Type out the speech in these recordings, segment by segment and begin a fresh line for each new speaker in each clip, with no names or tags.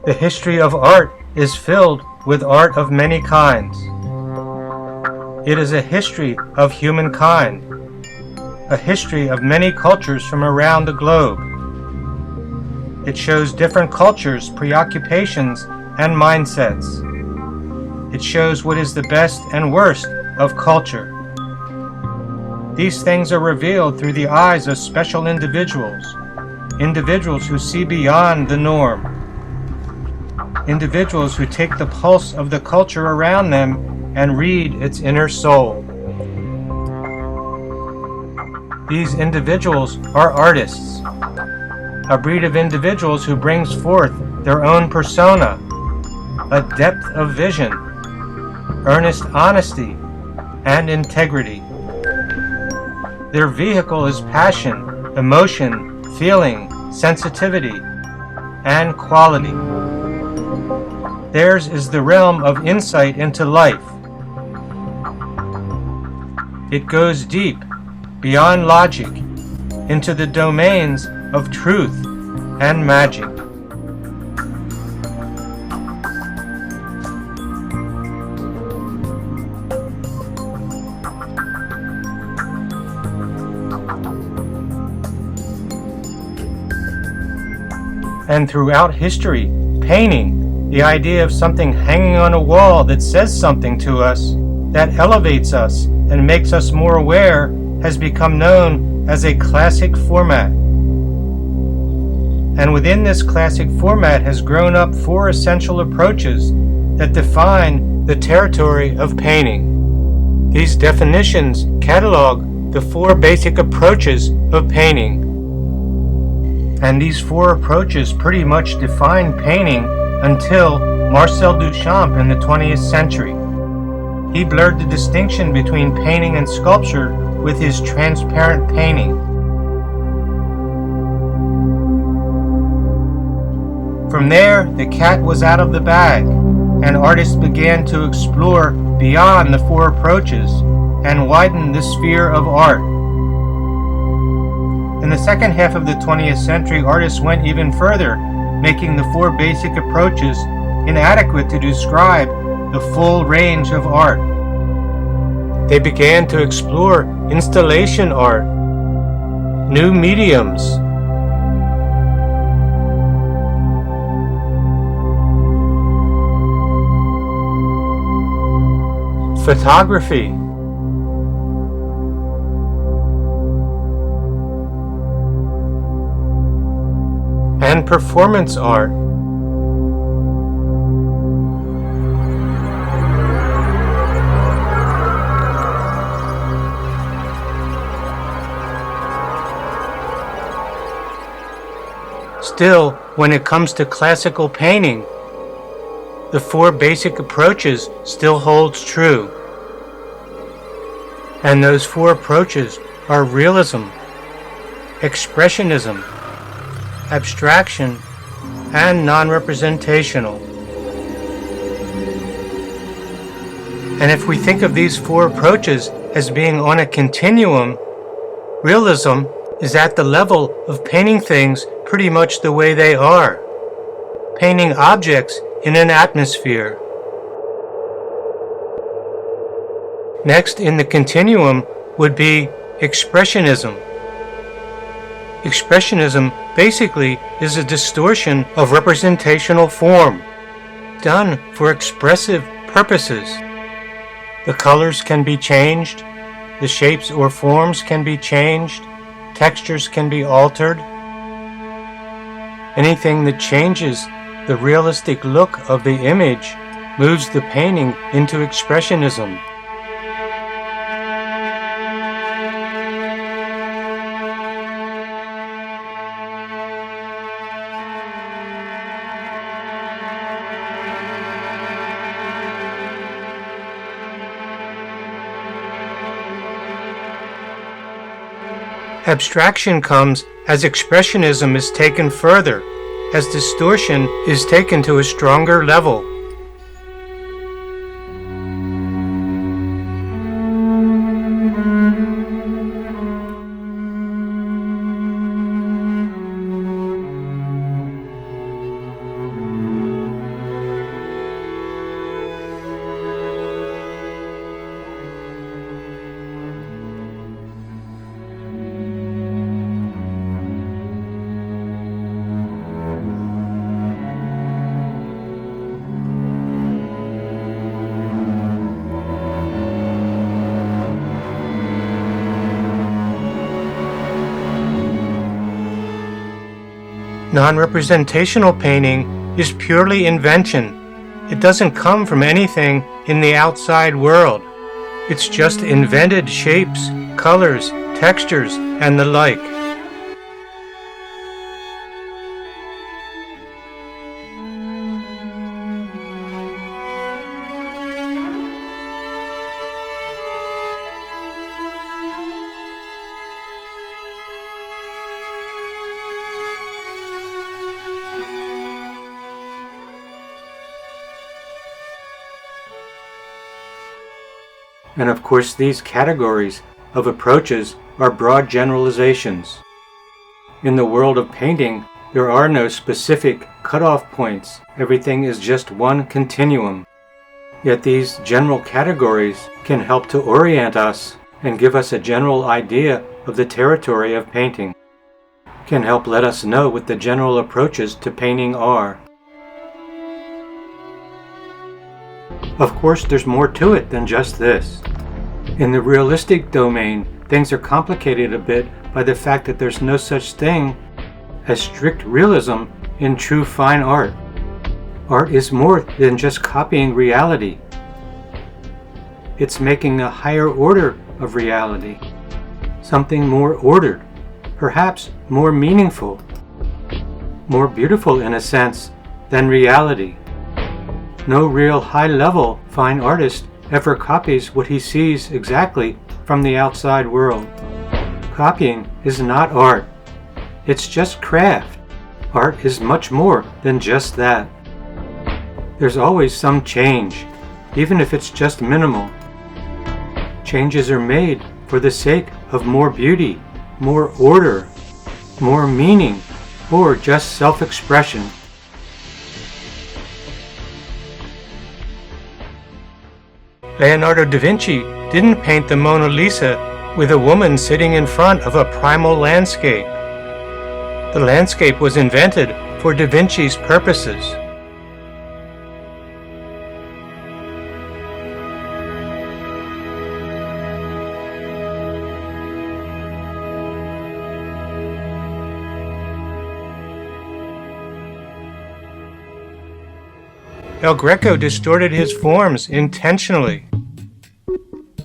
The history of art is filled with art of many kinds. It is a history of humankind, a history of many cultures from around the globe. It shows different cultures, preoccupations, and mindsets. It shows what is the best and worst of culture. These things are revealed through the eyes of special individuals, individuals who see beyond the norm, individuals who take the pulse of the culture around them and read its inner soul. These individuals are artists, a breed of individuals who brings forth their own persona, a depth of vision, earnest honesty, and integrity. Their vehicle is passion, emotion, feeling, sensitivity, and quality. Theirs is the realm of insight into life. It goes deep, beyond logic, into the domains of truth and magic. And throughout history, painting, the idea of something hanging on a wall that says something to us, that elevates us and makes us more aware, has become known as a classic format. And within this classic format has grown up 4 essential approaches that define the territory of painting. These definitions catalog the 4 basic approaches of painting. And these 4 approaches pretty much define painting until Marcel Duchamp in the 20th century. He blurred the distinction between painting and sculpture with his transparent painting. From there, the cat was out of the bag, and artists began to explore beyond the 4 approaches and widen the sphere of art. In the second half of the 20th century, artists went even further, making the 4 basic approaches inadequate to describe the full range of art. They began to explore installation art, new mediums, photography, and performance art. Still, when it comes to classical painting, the 4 basic approaches still holds true. And those 4 approaches are realism, expressionism, abstraction, and non-representational. And if we think of these 4 approaches as being on a continuum, realism is at the level of painting things pretty much the way they are, painting objects in an atmosphere. Next in the continuum would be expressionism. Expressionism basically is a distortion of representational form, done for expressive purposes. The colors can be changed, the shapes or forms can be changed, textures can be altered. Anything that changes the realistic look of the image moves the painting into expressionism. Abstraction comes as expressionism is taken further, as distortion is taken to a stronger level. Non-representational painting is purely invention. It doesn't come from anything in the outside world. It's just invented shapes, colors, textures, and the like. And of course, these categories of approaches are broad generalizations. In the world of painting, there are no specific cutoff points. Everything is just one continuum. Yet these general categories can help to orient us and give us a general idea of the territory of painting, can help let us know what the general approaches to painting are. Of course, there's more to it than just this. In the realistic domain, things are complicated a bit by the fact that there's no such thing as strict realism in true fine art. Art is more than just copying reality. It's making a higher order of reality, something more ordered, perhaps more meaningful, more beautiful in a sense than reality. No real high-level fine artist ever copies what he sees exactly from the outside world. Copying is not art. It's just craft. Art is much more than just that. There's always some change, even if it's just minimal. Changes are made for the sake of more beauty, more order, more meaning, or just self-expression. Leonardo da Vinci didn't paint the Mona Lisa with a woman sitting in front of a primal landscape. The landscape was invented for da Vinci's purposes. El Greco distorted his forms intentionally.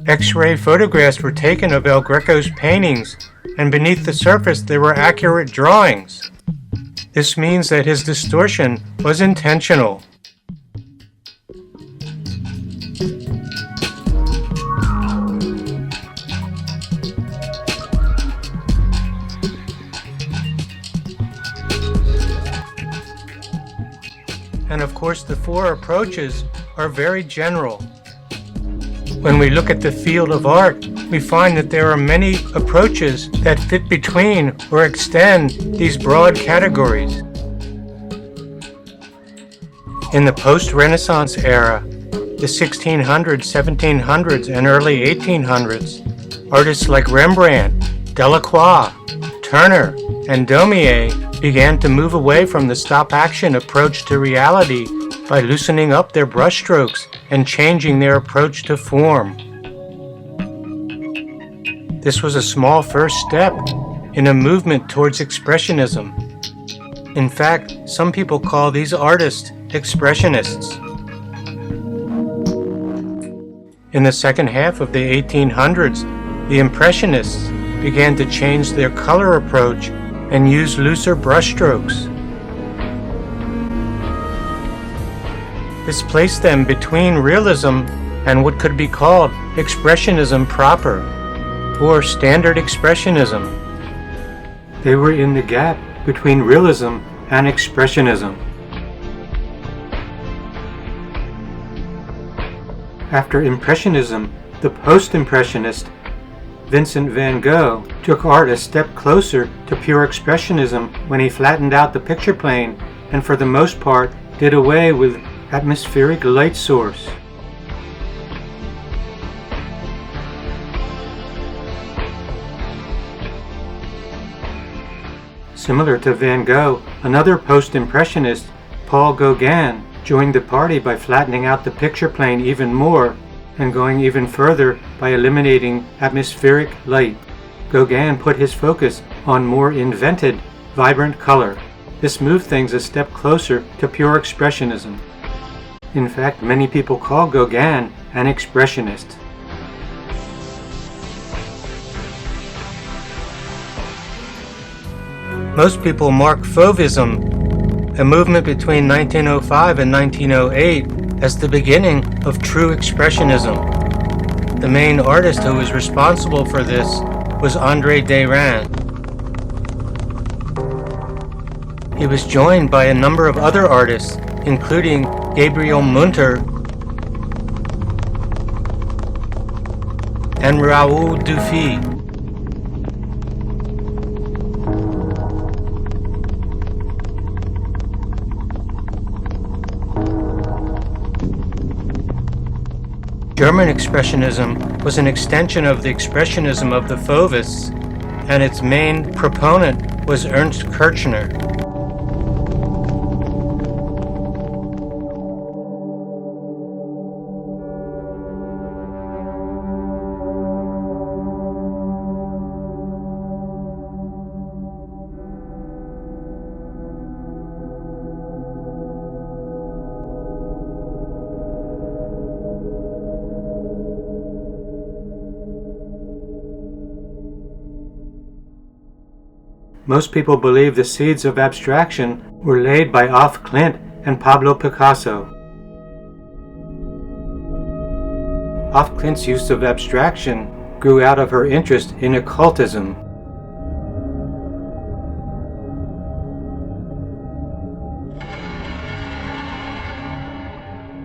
X-ray photographs were taken of El Greco's paintings, and beneath the surface there were accurate drawings. This means that his distortion was intentional. And of course, the four approaches are very general. When we look at the field of art, we find that there are many approaches that fit between or extend these broad categories. In the post-Renaissance era, the 1600s, 1700s, and early 1800s, artists like Rembrandt, Delacroix, Turner, and Daumier began to move away from the stop-action approach to reality by loosening up their brushstrokes and changing their approach to form. This was a small first step in a movement towards expressionism. In fact, some people call these artists expressionists. In the second half of the 1800s, the Impressionists began to change their color approach and use looser brushstrokes. This placed them between realism and what could be called expressionism proper, or standard expressionism. They were in the gap between realism and expressionism. After Impressionism, the post-impressionist Vincent van Gogh took art a step closer to pure expressionism when he flattened out the picture plane and for the most part did away with atmospheric light source. Similar to Van Gogh, another post-impressionist, Paul Gauguin, joined the party by flattening out the picture plane even more and going even further by eliminating atmospheric light. Gauguin put his focus on more invented, vibrant color. This moved things a step closer to pure expressionism. In fact, many people call Gauguin an expressionist. Most people mark Fauvism, a movement between 1905 and 1908, as the beginning of true expressionism. The main artist who was responsible for this was André Derain. He was joined by a number of other artists, including Gabriel Munter and Raoul Dufy. German Expressionism was an extension of the Expressionism of the Fauvists, and its main proponent was Ernst Kirchner. Most people believe the seeds of abstraction were laid by Off Clint and Pablo Picasso. Off Clint's use of abstraction grew out of her interest in occultism.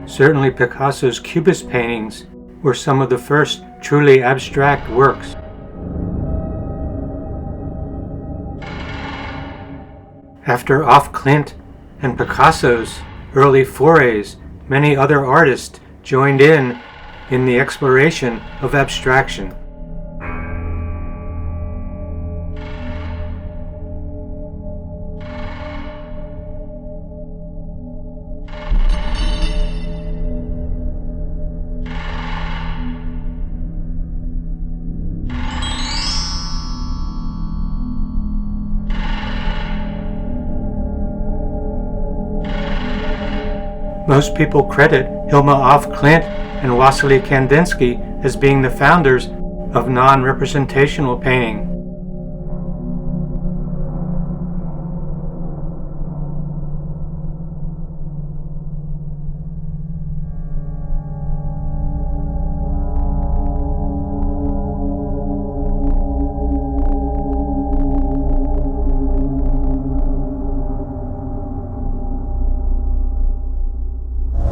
Certainly Picasso's Cubist paintings were some of the first truly abstract works. After Off Clint and Picasso's early forays, many other artists joined in the exploration of abstraction. Most people credit Hilma af Klint and Wassily Kandinsky as being the founders of non-representational painting.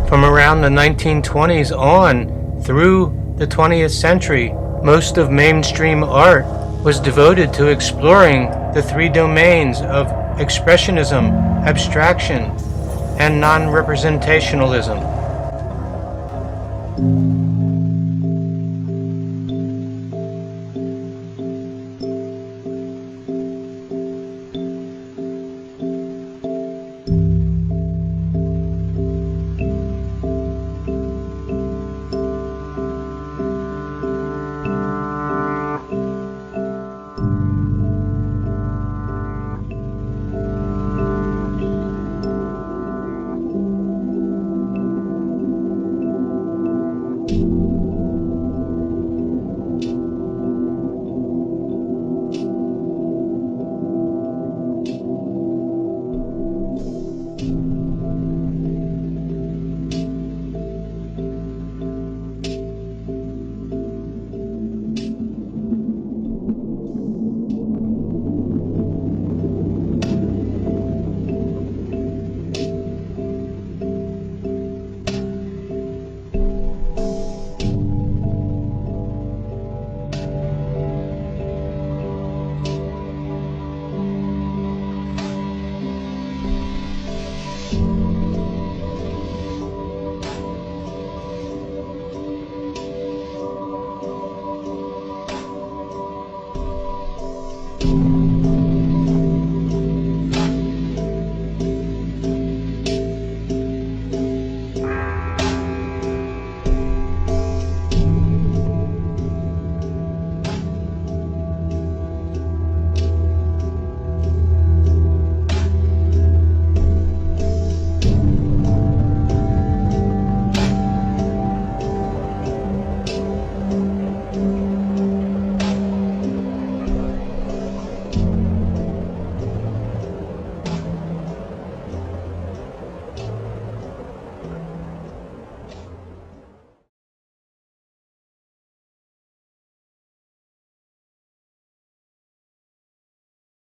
From around the 1920s on through the 20th century, most of mainstream art was devoted to exploring the three domains of expressionism, abstraction, and non-representationalism.